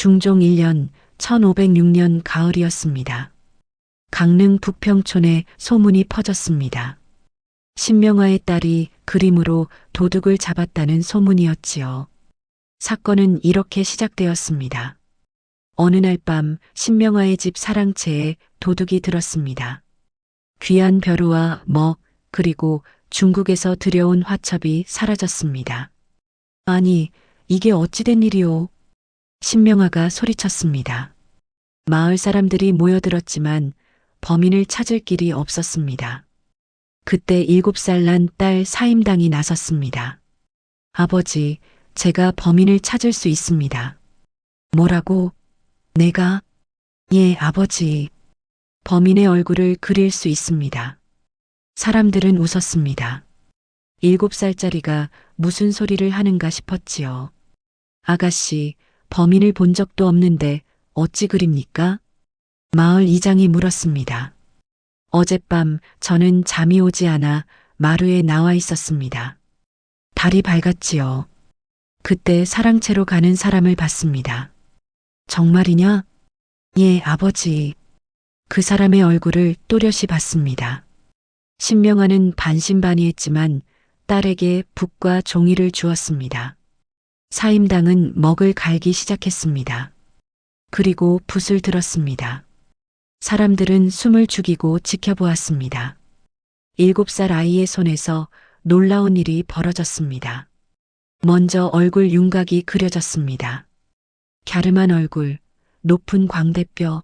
중종 1년 1506년 가을이었습니다. 강릉 북평촌에 소문이 퍼졌습니다. 신명화의 딸이 그림으로 도둑을 잡았다는 소문이었지요. 사건은 이렇게 시작되었습니다. 어느 날 밤 신명화의 집 사랑채에 도둑이 들었습니다. 귀한 벼루와 먹, 그리고 중국에서 들여온 화첩이 사라졌습니다. 아니, 이게 어찌된 일이오? 신명화가 소리쳤습니다. 마을 사람들이 모여들었지만 범인을 찾을 길이 없었습니다. 그때 7살 난 딸 사임당이 나섰습니다. 아버지, 제가 범인을 찾을 수 있습니다. 뭐라고? 내가? 예, 아버지. 범인의 얼굴을 그릴 수 있습니다. 사람들은 웃었습니다. 7살짜리가 무슨 소리를 하는가 싶었지요. 아가씨, 범인을 본 적도 없는데 어찌 그립니까? 마을 이장이 물었습니다. 어젯밤 저는 잠이 오지 않아 마루에 나와 있었습니다. 달이 밝았지요. 그때 사랑채로 가는 사람을 봤습니다. 정말이냐? 예, 아버지. 그 사람의 얼굴을 또렷이 봤습니다. 신명화는 반신반의했지만 딸에게 붓과 종이를 주었습니다. 사임당은 먹을 갈기 시작했습니다. 그리고 붓을 들었습니다. 사람들은 숨을 죽이고 지켜보았습니다. 7살 아이의 손에서 놀라운 일이 벌어졌습니다. 먼저 얼굴 윤곽이 그려졌습니다. 갸름한 얼굴, 높은 광대뼈,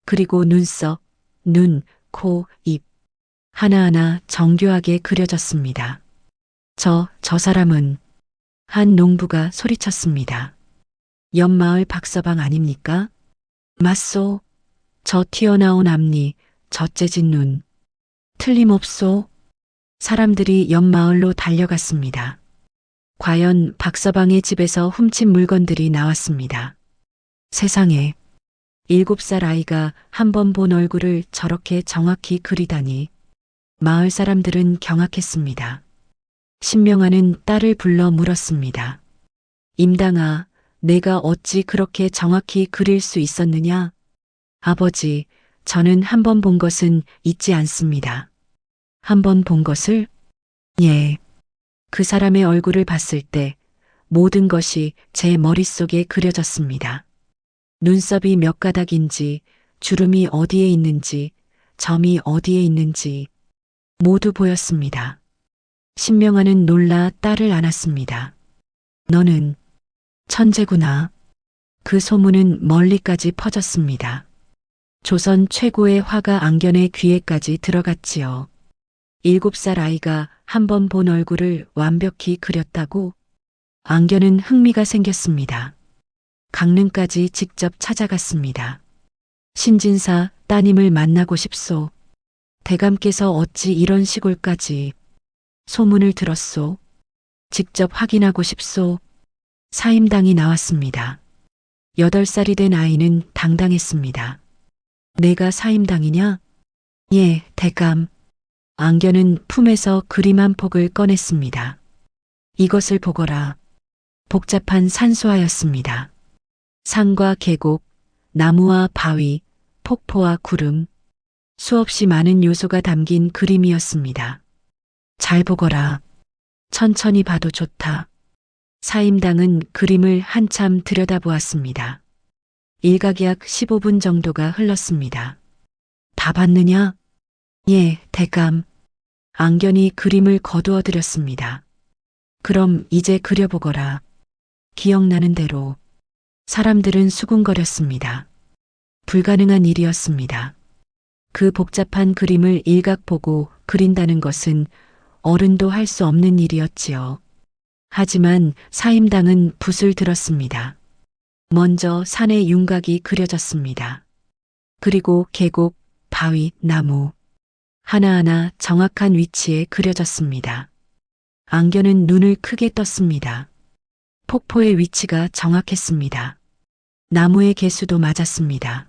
그리고 눈썹, 눈, 코, 입. 하나하나 정교하게 그려졌습니다. 저 사람은 한 농부가 소리쳤습니다. 옆마을 박서방 아닙니까? 맞소. 저 튀어나온 앞니, 저 째진 눈. 틀림없소. 사람들이 옆마을로 달려갔습니다. 과연 박서방의 집에서 훔친 물건들이 나왔습니다. 세상에, 7살 아이가 한 번 본 얼굴을 저렇게 정확히 그리다니. 마을 사람들은 경악했습니다. 신명화는 딸을 불러 물었습니다. 임당아, 내가 어찌 그렇게 정확히 그릴 수 있었느냐? 아버지, 저는 한 번 본 것은 잊지 않습니다. 한 번 본 것을? 예. 그 사람의 얼굴을 봤을 때 모든 것이 제 머릿속에 그려졌습니다. 눈썹이 몇 가닥인지, 주름이 어디에 있는지, 점이 어디에 있는지 모두 보였습니다. 신명화는 놀라 딸을 안았습니다. 너는 천재구나. 그 소문은 멀리까지 퍼졌습니다. 조선 최고의 화가 앙견의 귀에까지 들어갔지요. 7살 아이가 한 번 본 얼굴을 완벽히 그렸다고? 앙견은 흥미가 생겼습니다. 강릉까지 직접 찾아갔습니다. 신진사 따님을 만나고 싶소. 대감께서 어찌 이런 시골까지. 소문을 들었소. 직접 확인하고 싶소. 사임당이 나왔습니다. 8살이 된 아이는 당당했습니다. 내가 사임당이냐? 예, 대감. 앙견은 품에서 그림 한 폭을 꺼냈습니다. 이것을 보거라. 복잡한 산수화였습니다. 산과 계곡, 나무와 바위, 폭포와 구름, 수없이 많은 요소가 담긴 그림이었습니다. 잘 보거라. 천천히 봐도 좋다. 사임당은 그림을 한참 들여다보았습니다. 일각이 약 15분 정도가 흘렀습니다. 다 봤느냐? 예, 대감. 앙견이 그림을 거두어 드렸습니다. 그럼 이제 그려보거라. 기억나는 대로. 사람들은 수군거렸습니다. 불가능한 일이었습니다. 그 복잡한 그림을 일각 보고 그린다는 것은 어른도 할 수 없는 일이었지요. 하지만 사임당은 붓을 들었습니다. 먼저 산의 윤곽이 그려졌습니다. 그리고 계곡, 바위, 나무. 하나하나 정확한 위치에 그려졌습니다. 앙견은 눈을 크게 떴습니다. 폭포의 위치가 정확했습니다. 나무의 개수도 맞았습니다.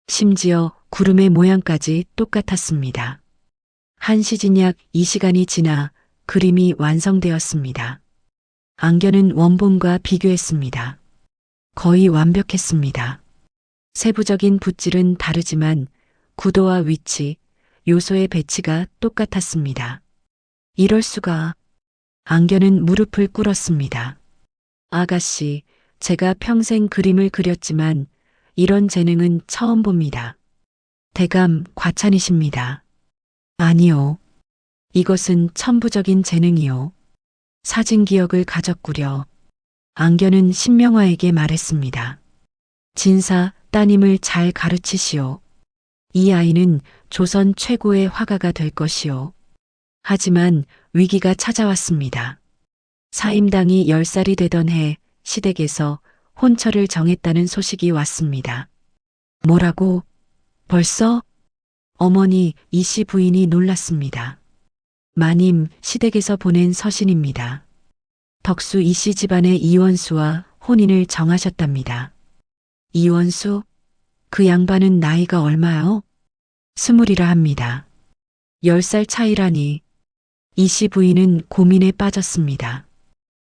심지어 구름의 모양까지 똑같았습니다. 한 시즌 약 2시간이 지나 그림이 완성되었습니다. 앙견은 원본과 비교했습니다. 거의 완벽했습니다. 세부적인 붓질은 다르지만 구도와 위치, 요소의 배치가 똑같았습니다. 이럴 수가. 안견은 무릎을 꿇었습니다. 아가씨, 제가 평생 그림을 그렸지만 이런 재능은 처음 봅니다. 대감 과찬이십니다. 아니요. 이것은 천부적인 재능이요. 사진 기억을 가졌구려. 안견은 신명화에게 말했습니다. 진사, 따님을 잘 가르치시오. 이 아이는 조선 최고의 화가가 될 것이오. 하지만 위기가 찾아왔습니다. 사임당이 10살이 되던 해 시댁에서 혼처를 정했다는 소식이 왔습니다. 뭐라고? 벌써? 어머니 이씨 부인이 놀랐습니다. 마님 시댁에서 보낸 서신입니다. 덕수 이씨 집안의 이원수와 혼인을 정하셨답니다. 이원수? 그 양반은 나이가 얼마요? 20이라 합니다. 10살 차이라니. 이씨 부인은 고민에 빠졌습니다.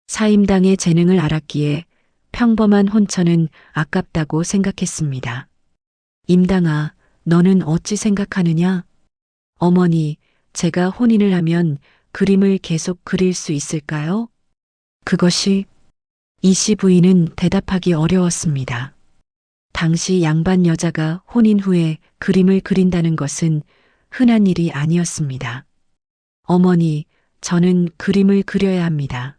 사임당의 재능을 알았기에 평범한 혼처는 아깝다고 생각했습니다. 임당아, 너는 어찌 생각하느냐? 어머니, 제가 혼인을 하면 그림을 계속 그릴 수 있을까요? 그것이 이씨 부인은 대답하기 어려웠습니다. 당시 양반 여자가 혼인 후에 그림을 그린다는 것은 흔한 일이 아니었습니다. 어머니, 저는 그림을 그려야 합니다.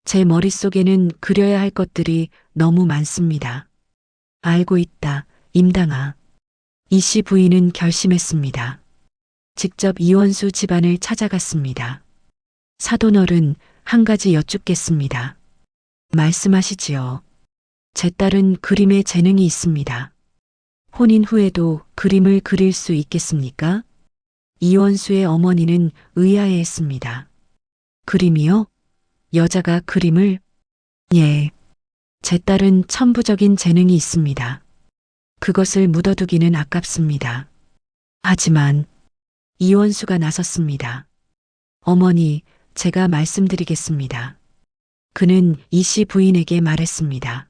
제 머릿속에는 그려야 할 것들이 너무 많습니다. 알고 있다, 임당아. 이씨 부인은 결심했습니다. 직접 이원수 집안을 찾아갔습니다. 사돈어른, 한 가지 여쭙겠습니다. 말씀하시지요. 제 딸은 그림에 재능이 있습니다. 혼인 후에도 그림을 그릴 수 있겠습니까? 이원수의 어머니는 의아해했습니다. 그림이요? 여자가 그림을? 예. 제 딸은 천부적인 재능이 있습니다. 그것을 묻어두기는 아깝습니다. 하지만 이원수가 나섰습니다. 어머니, 제가 말씀드리겠습니다. 그는 이씨 부인에게 말했습니다.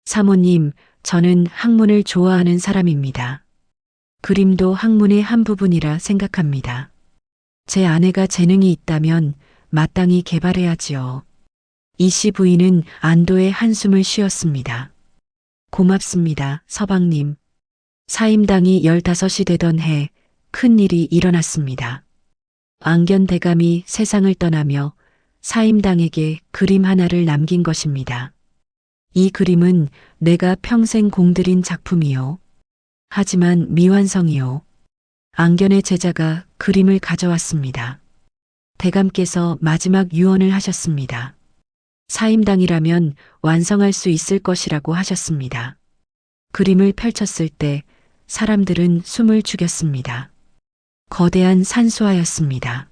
사모님, 저는 학문을 좋아하는 사람입니다. 그림도 학문의 한 부분이라 생각합니다. 제 아내가 재능이 있다면 마땅히 개발해야지요. 이씨 부인은 안도의 한숨을 쉬었습니다. 고맙습니다, 서방님. 사임당이 15이 되던 해 큰일이 일어났습니다. 안견 대감이 세상을 떠나며 사임당에게 그림 하나를 남긴 것입니다. 이 그림은 내가 평생 공들인 작품이요. 하지만 미완성이요. 안견의 제자가 그림을 가져왔습니다. 대감께서 마지막 유언을 하셨습니다. 사임당이라면 완성할 수 있을 것이라고 하셨습니다. 그림을 펼쳤을 때 사람들은 숨을 죽였습니다. 거대한 산수화였습니다.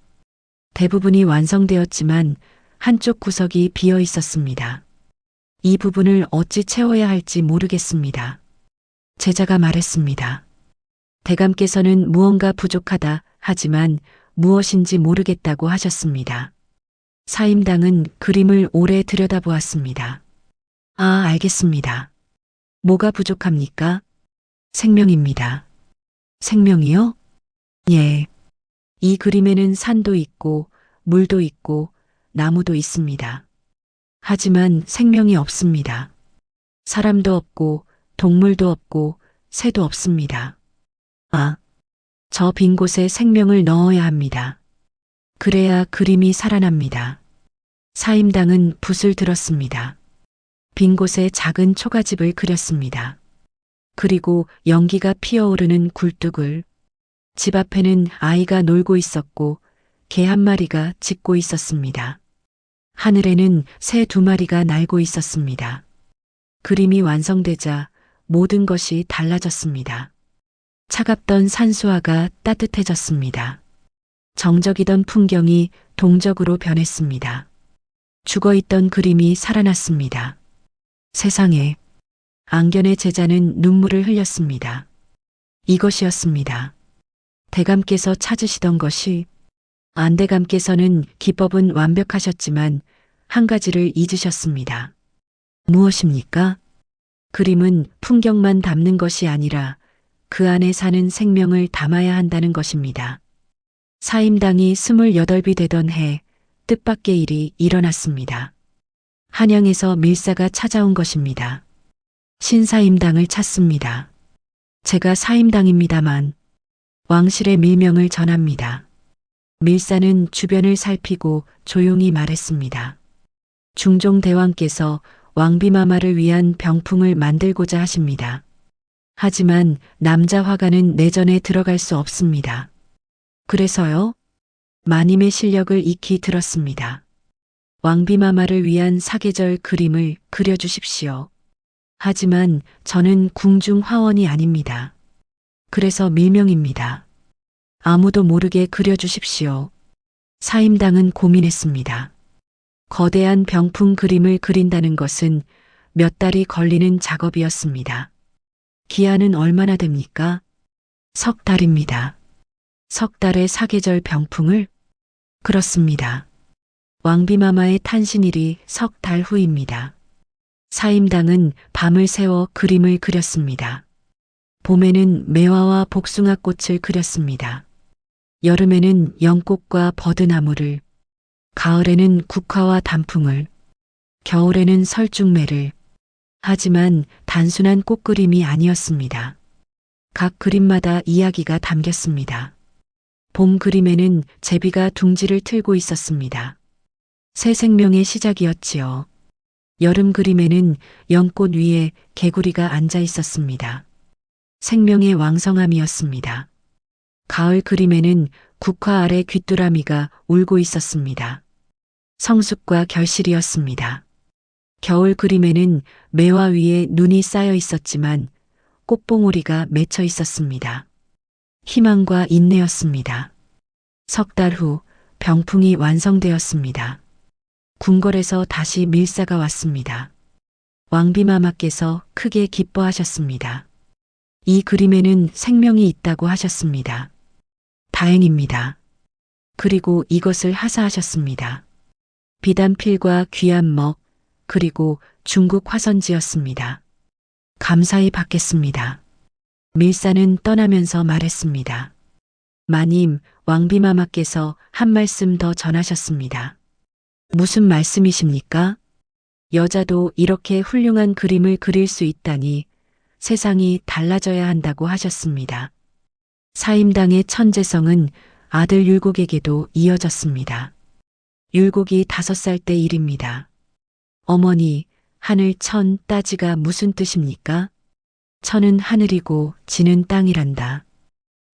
대부분이 완성되었지만 한쪽 구석이 비어 있었습니다. 이 부분을 어찌 채워야 할지 모르겠습니다. 제자가 말했습니다. 대감께서는 무언가 부족하다 하지만 무엇인지 모르겠다고 하셨습니다. 사임당은 그림을 오래 들여다보았습니다. 아, 알겠습니다. 뭐가 부족합니까? 생명입니다. 생명이요? 예. 이 그림에는 산도 있고 물도 있고 나무도 있습니다. 하지만 생명이 없습니다. 사람도 없고 동물도 없고 새도 없습니다. 아, 저 빈 곳에 생명을 넣어야 합니다. 그래야 그림이 살아납니다. 사임당은 붓을 들었습니다. 빈 곳에 작은 초가집을 그렸습니다. 그리고 연기가 피어오르는 굴뚝을. 집 앞에는 아이가 놀고 있었고 개 한 마리가 짖고 있었습니다. 하늘에는 새 2마리가 날고 있었습니다. 그림이 완성되자 모든 것이 달라졌습니다. 차갑던 산수화가 따뜻해졌습니다. 정적이던 풍경이 동적으로 변했습니다. 죽어있던 그림이 살아났습니다. 세상에, 안견의 제자는 눈물을 흘렸습니다. 이것이었습니다. 대감께서 찾으시던 것이. 안대감께서는 기법은 완벽하셨지만 한 가지를 잊으셨습니다. 무엇입니까? 그림은 풍경만 담는 것이 아니라 그 안에 사는 생명을 담아야 한다는 것입니다. 사임당이 28이 되던 해 뜻밖의 일이 일어났습니다. 한양에서 밀사가 찾아온 것입니다. 신사임당을 찾습니다. 제가 사임당입니다만 왕실의 밀명을 전합니다. 밀사는 주변을 살피고 조용히 말했습니다. 중종대왕께서 왕비마마를 위한 병풍을 만들고자 하십니다. 하지만 남자 화가는 내전에 들어갈 수 없습니다. 그래서요? 마님의 실력을 익히 들었습니다. 왕비마마를 위한 사계절 그림을 그려주십시오. 하지만 저는 궁중 화원이 아닙니다. 그래서 밀명입니다. 아무도 모르게 그려주십시오. 사임당은 고민했습니다. 거대한 병풍 그림을 그린다는 것은 몇 달이 걸리는 작업이었습니다. 기한은 얼마나 됩니까? 석 달입니다. 석 달의 사계절 병풍을? 그렇습니다. 왕비마마의 탄신일이 석 달 후입니다. 사임당은 밤을 새워 그림을 그렸습니다. 봄에는 매화와 복숭아꽃을 그렸습니다. 여름에는 연꽃과 버드나무를, 가을에는 국화와 단풍을, 겨울에는 설중매를. 하지만 단순한 꽃그림이 아니었습니다. 각 그림마다 이야기가 담겼습니다. 봄 그림에는 제비가 둥지를 틀고 있었습니다. 새 생명의 시작이었지요. 여름 그림에는 연꽃 위에 개구리가 앉아 있었습니다. 생명의 왕성함이었습니다. 가을 그림에는 국화 아래 귀뚜라미가 울고 있었습니다. 성숙과 결실이었습니다. 겨울 그림에는 매화 위에 눈이 쌓여 있었지만 꽃봉오리가 맺혀 있었습니다. 희망과 인내였습니다. 석 달 후 병풍이 완성되었습니다. 궁궐에서 다시 밀사가 왔습니다. 왕비마마께서 크게 기뻐하셨습니다. 이 그림에는 생명이 있다고 하셨습니다. 다행입니다. 그리고 이것을 하사하셨습니다. 비단필과 귀한 먹, 그리고 중국 화선지였습니다. 감사히 받겠습니다. 밀사는 떠나면서 말했습니다. 마님, 왕비마마께서 한 말씀 더 전하셨습니다. 무슨 말씀이십니까? 여자도 이렇게 훌륭한 그림을 그릴 수 있다니 세상이 달라져야 한다고 하셨습니다. 사임당의 천재성은 아들 율곡에게도 이어졌습니다. 율곡이 5살 때 일입니다. 어머니, 하늘 천 따지가 무슨 뜻입니까? 천은 하늘이고 지는 땅이란다.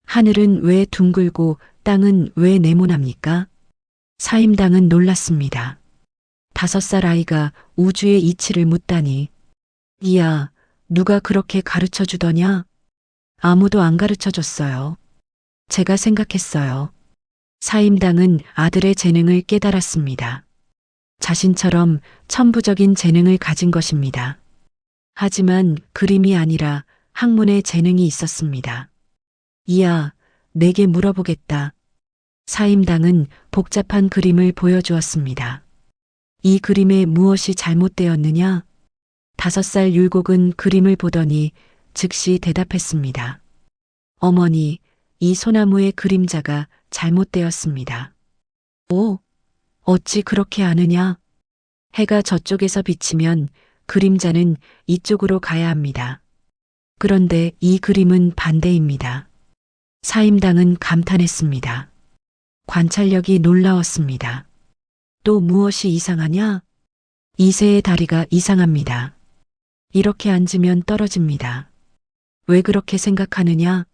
하늘은 왜 둥글고 땅은 왜 네모납니까? 사임당은 놀랐습니다. 5살 아이가 우주의 이치를 묻다니. 이야, 누가 그렇게 가르쳐 주더냐? 아무도 안 가르쳐 줬어요. 제가 생각했어요. 사임당은 아들의 재능을 깨달았습니다. 자신처럼 천부적인 재능을 가진 것입니다. 하지만 그림이 아니라 학문의 재능이 있었습니다. 이야, 내게 물어보겠다. 사임당은 복잡한 그림을 보여주었습니다. 이 그림에 무엇이 잘못되었느냐? 5살 율곡은 그림을 보더니 즉시 대답했습니다. 어머니, 이 소나무의 그림자가 잘못되었습니다. 오, 어찌 그렇게 아느냐? 해가 저쪽에서 비치면 그림자는 이쪽으로 가야 합니다. 그런데 이 그림은 반대입니다. 사임당은 감탄했습니다. 관찰력이 놀라웠습니다. 또 무엇이 이상하냐? 이새의 다리가 이상합니다. 이렇게 앉으면 떨어집니다. 왜 그렇게 생각하느냐?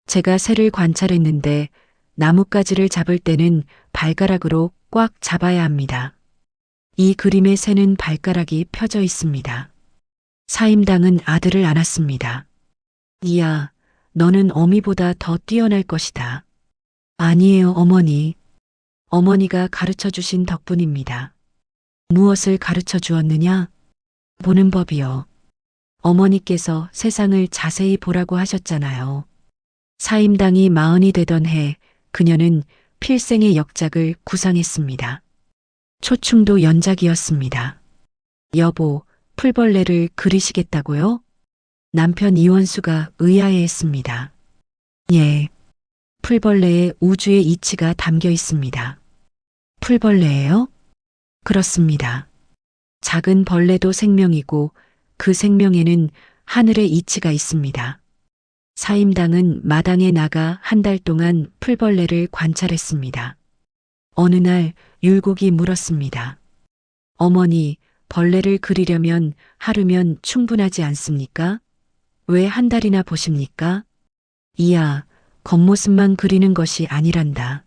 제가 새를 관찰했는데 나뭇가지를 잡을 때는 발가락으로 꽉 잡아야 합니다. 이 그림의 새는 발가락이 펴져 있습니다. 사임당은 아들을 안았습니다. 이야, 너는 어미보다 더 뛰어날 것이다. 아니에요, 어머니. 어머니가 가르쳐 주신 덕분입니다. 무엇을 가르쳐 주었느냐? 보는 법이요. 어머니께서 세상을 자세히 보라고 하셨잖아요. 사임당이 40이 되던 해 그녀는 필생의 역작을 구상했습니다. 초충도 연작이었습니다. 여보, 풀벌레를 그리시겠다고요? 남편 이원수가 의아해했습니다. 예. 풀벌레에 우주의 이치가 담겨 있습니다. 풀벌레예요? 그렇습니다. 작은 벌레도 생명이고 그 생명에는 하늘의 이치가 있습니다. 사임당은 마당에 나가 한 달 동안 풀벌레를 관찰했습니다. 어느 날 율곡이 물었습니다. 어머니, 벌레를 그리려면 하루면 충분하지 않습니까? 왜 한 달이나 보십니까? 이야, 겉모습만 그리는 것이 아니란다.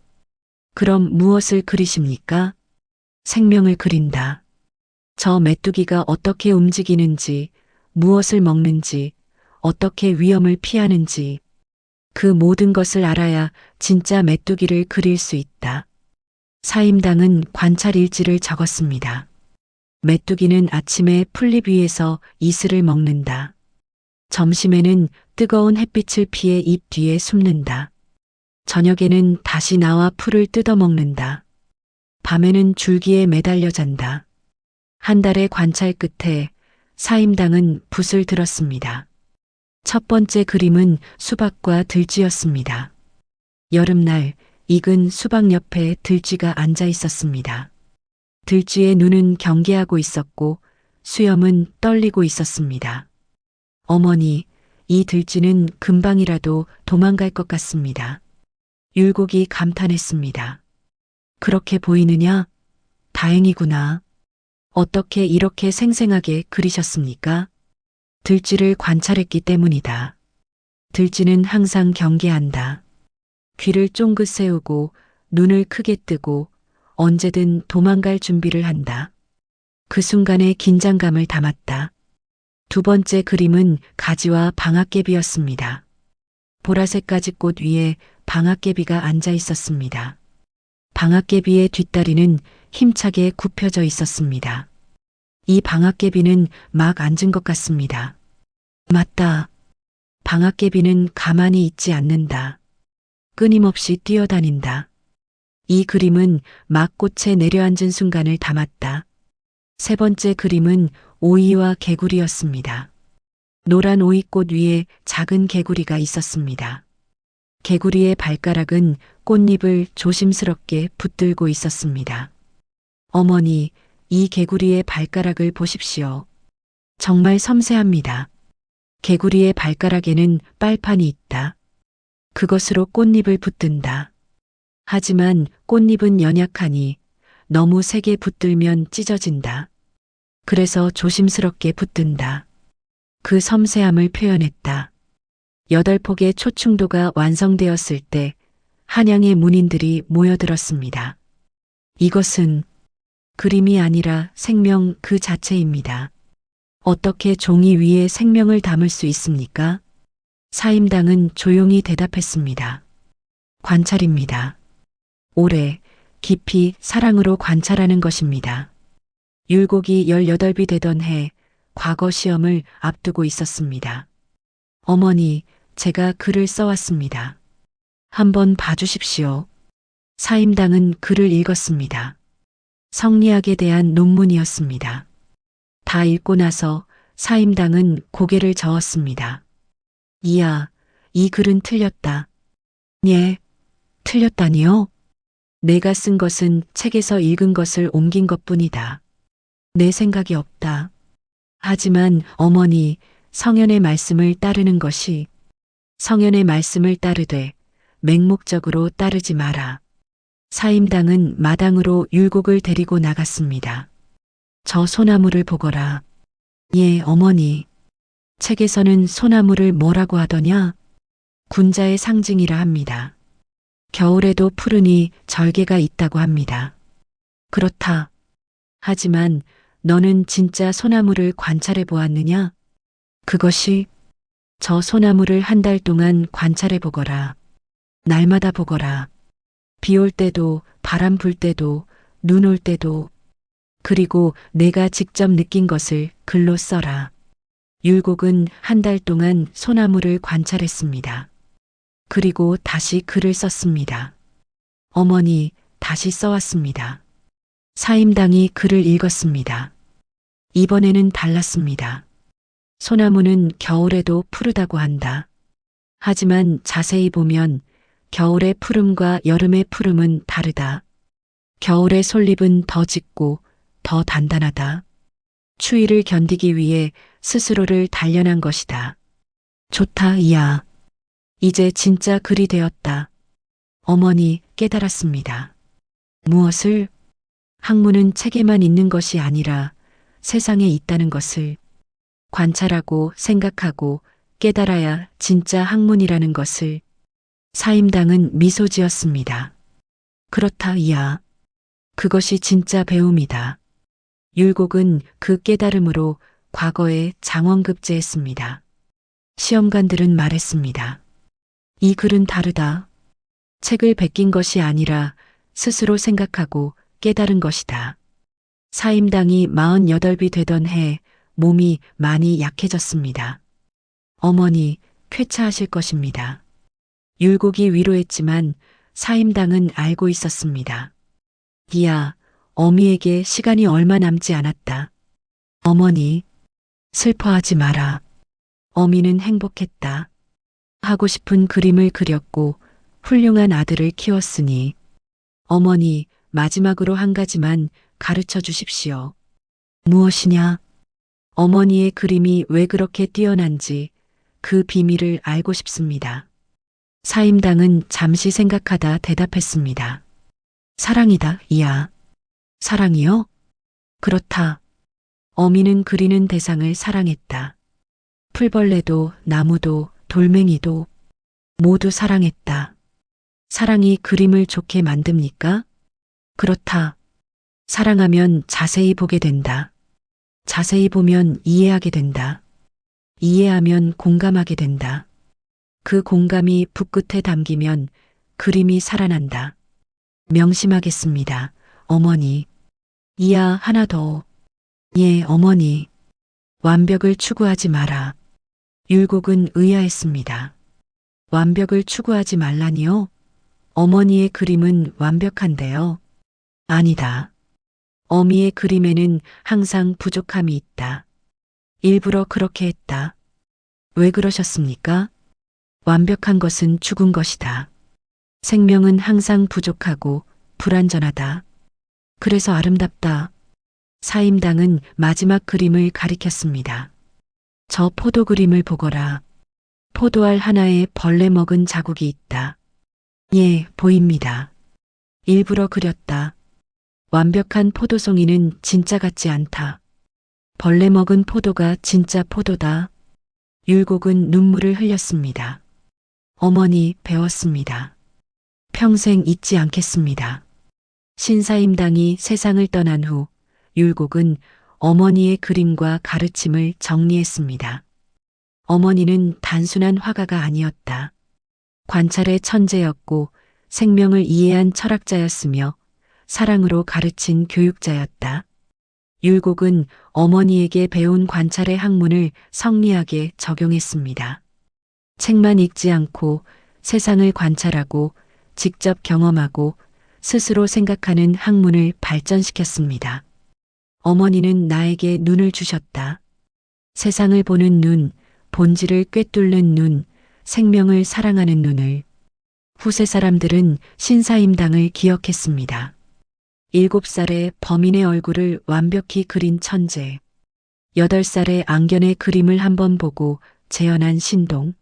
그럼 무엇을 그리십니까? 생명을 그린다. 저 메뚜기가 어떻게 움직이는지, 무엇을 먹는지, 어떻게 위험을 피하는지, 그 모든 것을 알아야 진짜 메뚜기를 그릴 수 있다. 사임당은 관찰 일지를 적었습니다. 메뚜기는 아침에 풀잎 위에서 이슬을 먹는다. 점심에는 뜨거운 햇빛을 피해 잎 뒤에 숨는다. 저녁에는 다시 나와 풀을 뜯어먹는다. 밤에는 줄기에 매달려 잔다. 한 달의 관찰 끝에 사임당은 붓을 들었습니다. 첫 번째 그림은 수박과 들쥐였습니다. 여름날 익은 수박 옆에 들쥐가 앉아 있었습니다. 들쥐의 눈은 경계하고 있었고 수염은 떨리고 있었습니다. 어머니, 이 들쥐는 금방이라도 도망갈 것 같습니다. 율곡이 감탄했습니다. 그렇게 보이느냐? 다행이구나. 어떻게 이렇게 생생하게 그리셨습니까? 들쥐를 관찰했기 때문이다. 들쥐는 항상 경계한다. 귀를 쫑긋 세우고 눈을 크게 뜨고 언제든 도망갈 준비를 한다. 그 순간의 긴장감을 담았다. 두 번째 그림은 가지와 방앗개비였습니다. 보라색 가지꽃 위에 방앗개비가 앉아 있었습니다. 방앗개비의 뒷다리는 힘차게 굽혀져 있었습니다. 이 방앗개비는 막 앉은 것 같습니다. 맞다. 방앗개비는 가만히 있지 않는다. 끊임없이 뛰어다닌다. 이 그림은 막 꽃에 내려앉은 순간을 담았다. 세 번째 그림은 오이와 개구리였습니다. 노란 오이꽃 위에 작은 개구리가 있었습니다. 개구리의 발가락은 꽃잎을 조심스럽게 붙들고 있었습니다. 어머니, 이 개구리의 발가락을 보십시오. 정말 섬세합니다. 개구리의 발가락에는 빨판이 있다. 그것으로 꽃잎을 붙든다. 하지만 꽃잎은 연약하니 너무 세게 붙들면 찢어진다. 그래서 조심스럽게 붙든다. 그 섬세함을 표현했다. 8폭의 초충도가 완성되었을 때 한양의 문인들이 모여들었습니다. 이것은 그림이 아니라 생명 그 자체입니다. 어떻게 종이 위에 생명을 담을 수 있습니까? 사임당은 조용히 대답했습니다. 관찰입니다. 오래, 깊이 사랑으로 관찰하는 것입니다. 율곡이 18이 되던 해 과거 시험을 앞두고 있었습니다. 어머니, 제가 글을 써왔습니다. 한번 봐주십시오. 사임당은 글을 읽었습니다. 성리학에 대한 논문이었습니다. 다 읽고 나서 사임당은 고개를 저었습니다. 이야, 이 글은 틀렸다. 예, 틀렸다니요? 내가 쓴 것은 책에서 읽은 것을 옮긴 것뿐이다. 내 생각이 없다. 하지만 어머니, 성현의 말씀을 따르는 것이 성현의 말씀을 따르되 맹목적으로 따르지 마라. 사임당은 마당으로 율곡을 데리고 나갔습니다. 저 소나무를 보거라. 예, 어머니. 책에서는 소나무를 뭐라고 하더냐? 군자의 상징이라 합니다. 겨울에도 푸르니 절개가 있다고 합니다. 그렇다. 하지만 너는 진짜 소나무를 관찰해 보았느냐? 그것이 저 소나무를 한 달 동안 관찰해 보거라. 날마다 보거라. 비 올 때도 바람 불 때도 눈 올 때도 그리고 내가 직접 느낀 것을 글로 써라. 율곡은 한 달 동안 소나무를 관찰했습니다. 그리고 다시 글을 썼습니다. 어머니, 다시 써왔습니다. 사임당이 글을 읽었습니다. 이번에는 달랐습니다. 소나무는 겨울에도 푸르다고 한다. 하지만 자세히 보면 겨울의 푸름과 여름의 푸름은 다르다. 겨울의 솔잎은 더 짙고 더 단단하다. 추위를 견디기 위해 스스로를 단련한 것이다. 좋다, 이야. 이제 진짜 글이 되었다. 어머니 깨달았습니다. 무엇을? 학문은 책에만 있는 것이 아니라 세상에 있다는 것을 관찰하고 생각하고 깨달아야 진짜 학문이라는 것을. 사임당은 미소 지었습니다. 그렇다, 이야. 그것이 진짜 배움이다. 율곡은 그 깨달음으로 과거에 장원급제했습니다. 시험관들은 말했습니다. 이 글은 다르다. 책을 베낀 것이 아니라 스스로 생각하고 깨달은 것이다. 사임당이 48이 되던 해 몸이 많이 약해졌습니다. 어머니, 쾌차하실 것입니다. 율곡이 위로했지만 사임당은 알고 있었습니다. 이야, 어미에게 시간이 얼마 남지 않았다. 어머니, 슬퍼하지 마라. 어미는 행복했다. 하고 싶은 그림을 그렸고 훌륭한 아들을 키웠으니 어머니, 마지막으로 한 가지만 가르쳐 주십시오. 무엇이냐? 어머니의 그림이 왜 그렇게 뛰어난지 그 비밀을 알고 싶습니다. 사임당은 잠시 생각하다 대답했습니다. 사랑이다, 이야. 사랑이요? 그렇다. 어미는 그리는 대상을 사랑했다. 풀벌레도 나무도 돌멩이도 모두 사랑했다. 사랑이 그림을 좋게 만듭니까? 그렇다. 사랑하면 자세히 보게 된다. 자세히 보면 이해하게 된다. 이해하면 공감하게 된다. 그 공감이 붓끝에 담기면 그림이 살아난다. 명심하겠습니다, 어머니. 이야, 하나 더. 예, 어머니. 완벽을 추구하지 마라. 율곡은 의아했습니다. 완벽을 추구하지 말라니요? 어머니의 그림은 완벽한데요. 아니다. 어미의 그림에는 항상 부족함이 있다. 일부러 그렇게 했다. 왜 그러셨습니까? 완벽한 것은 죽은 것이다. 생명은 항상 부족하고 불완전하다. 그래서 아름답다. 사임당은 마지막 그림을 가리켰습니다. 저 포도 그림을 보거라. 포도알 하나에 벌레 먹은 자국이 있다. 예, 보입니다. 일부러 그렸다. 완벽한 포도송이는 진짜 같지 않다. 벌레 먹은 포도가 진짜 포도다. 율곡은 눈물을 흘렸습니다. 어머니, 배웠습니다. 평생 잊지 않겠습니다. 신사임당이 세상을 떠난 후 율곡은 어머니의 그림과 가르침을 정리했습니다. 어머니는 단순한 화가가 아니었다. 관찰의 천재였고 생명을 이해한 철학자였으며 사랑으로 가르친 교육자였다. 율곡은 어머니에게 배운 관찰의 학문을 성리하게 적용했습니다. 책만 읽지 않고 세상을 관찰하고 직접 경험하고 스스로 생각하는 학문을 발전시켰습니다. 어머니는 나에게 눈을 주셨다. 세상을 보는 눈, 본질을 꿰뚫는 눈, 생명을 사랑하는 눈을. 후세 사람들은 신사임당을 기억했습니다. 7살에 범인의 얼굴을 완벽히 그린 천재. 8살에 앙견의 그림을 한번 보고 재현한 신동.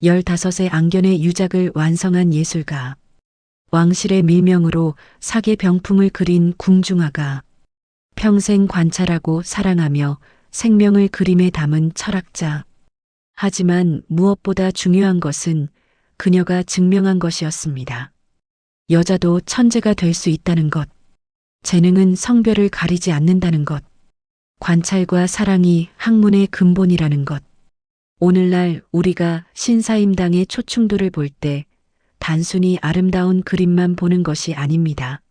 15세 앙견의 유작을 완성한 예술가. 왕실의 밀명으로 사계 병풍을 그린 궁중화가. 평생 관찰하고 사랑하며 생명을 그림에 담은 철학자. 하지만 무엇보다 중요한 것은 그녀가 증명한 것이었습니다. 여자도 천재가 될 수 있다는 것. 재능은 성별을 가리지 않는다는 것. 관찰과 사랑이 학문의 근본이라는 것. 오늘날 우리가 신사임당의 초충도를 볼 때 단순히 아름다운 그림만 보는 것이 아닙니다.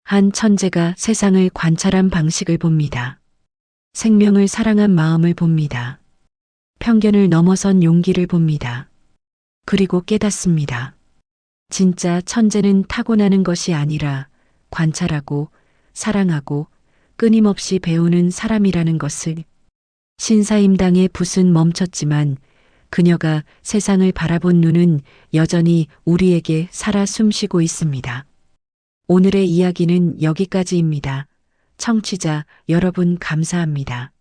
한 천재가 세상을 관찰한 방식을 봅니다. 생명을 사랑한 마음을 봅니다. 편견을 넘어선 용기를 봅니다. 그리고 깨닫습니다. 진짜 천재는 타고나는 것이 아니라 관찰하고 사랑하고 끊임없이 배우는 사람이라는 것을. 신사임당의 붓은 멈췄지만 그녀가 세상을 바라본 눈은 여전히 우리에게 살아 숨쉬고 있습니다. 오늘의 이야기는 여기까지입니다. 청취자 여러분 감사합니다.